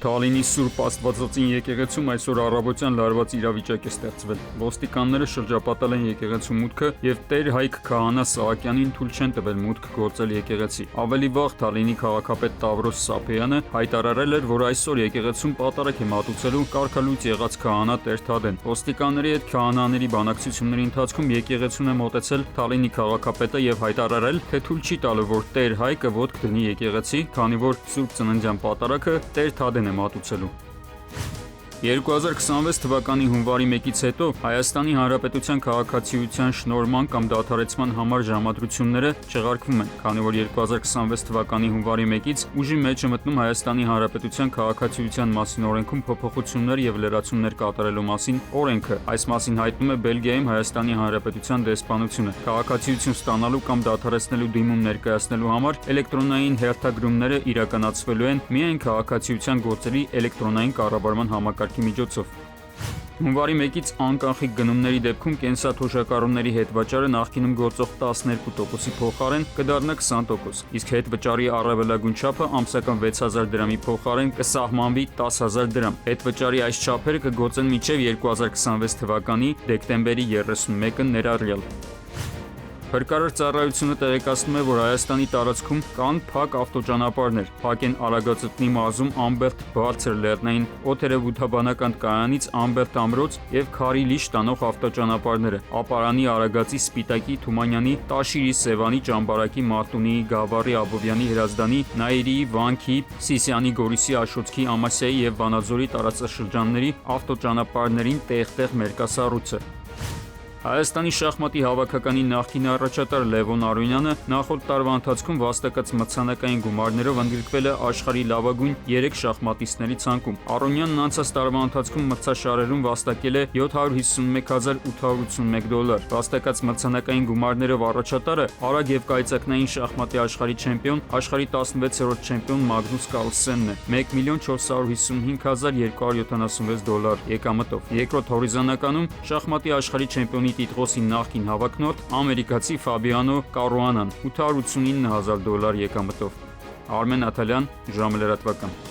Թալինի Սուրբ Աստվածածին եկեղեցում այսօր առավոտյան լարված իրավիճակ է ստեղծվել։ Ոստիկանները շրջապատել են եկեղեցու մուտքը եւ Տեր Հայկ Քահանա Սահակյանին թույլ չեն տվել մուտք գործել եկեղեցի։ Ավելի վաղ Թալինի քաղաքապետ Տավրոս Սափեյանը հայտարարել էր, որ այսօր եկեղեցում պատարագ է մատուցելու կարգալույծ եղած քահանա Տեր Թադեն։ Ոստիկանների հետ քահանաների բանակցությունների ընթացքում եկեղեցուն է մոտեցել Թալինի քաղաքապետը եւ հայտարարել, թե թույլ չի տալու, որ Տեր Հայկը ոտք դնի եկեղեցի, քանի որ Սուրբ Ծննդյան պատարագը Տեր Թադեն է մատուցելու։ 2026 թվականի հունվարի 1-ից հետո Հայաստանի Հանրապետության քաղաքացիության շնորհման կամ դադարեցման համար ժամադրությունները չեղարկվում են, քանի որ 2026 թվականի հունվարի 1-ից ուժի մեջ է մտնում Հայաստանի Հանրապետության քաղաքացիության մասին օրենքում փոփոխություններ եւ լրացումներ կատարելու մասին օրենքը։ Այս մասին հայտնում է Բելգիայում Հայաստանի Հանրապետության դեսպանությունը։ Քաղաքացիություն ստանալու կամ դադարեցնելու դիմում ներկայացնելու համար էլեկտրոնային հերթագրումները իրականացվելու են միայն քաղաքացիության գործերի էլեկտրոնային կառավարման համակարգի միջոցով։ Հունվարի 1-ից անկանխիկ գնումների դեպքում կենսաթոշակառուների հետվաճառը նախկինում գործող 12%-ի փոխարեն կդառնա 20%, իսկ հետվճարի առավելագույն չափը ամսական 6000 դրամի փոխարեն կսահմանվի 10000 դրամ։ Հետվճարի այս չափերը կգործեն մինչև 2026 թվականի դեկտեմբերի 31-ը ներառյալ։ Փրկարար ծառայությունը տեղեկացնում է, որ Հայաստանի տարածքում կան փակ ավտոճանապարհներ։ Փակ են Արագածտնի մարզում Ամբերտ բարձր լեռնային օդերևութաբանական կայանից Ամբերտ ամրոց եւ Քարիլիշ տանող ավտոճանապարհները։ Ապարանի, Արագածի, Սպիտակի, Թումանյանի, Տաշիրի, Սևանի, Ճամբարակի, Մարտունիի, Գավառի, Աբովյանի, Հրազդանի, Նայիրիի, Վանքի, Սիսիանի, Գորիսի, Աշոտքի, Ամասիայի եւ Վանաձորի տարածաշրջանների ավտոճանապարհներին տեղ-տեղ մերկասառույց է։ Հայաստանի շախմատի հավաքականի նախկին առաջատար Լևոն Արոնյանը նախորդ տարվա ընթացքում վաստակած մրցանակային գումարներով ընդգրկվել է աշխարհի լավագույն 3 շախմատիստների ցանկում։ Արոնյանն անցած տարվա ընթացքում մրցաշարերում վաստակել է $751,881։ Վաստակած մրցանակային գումարներով առաջատարը արագ եւ կայծակնային շախմատի աշխարհի չեմպիոն, աշխարհի 16-րդ չեմպիոն Մագնուս Կարլսենն է $1,455,276 եկամտով։ Երկրորդ հորիզոնականում շախմատի աշխարհի չեմպիոնի տիտղոսի նախկին հավակնորդ ամերիկացի Ֆաբիանո Կարուանան $889,000 եկամտով։ Արմեն Աթալյան, ժամը լրատվական։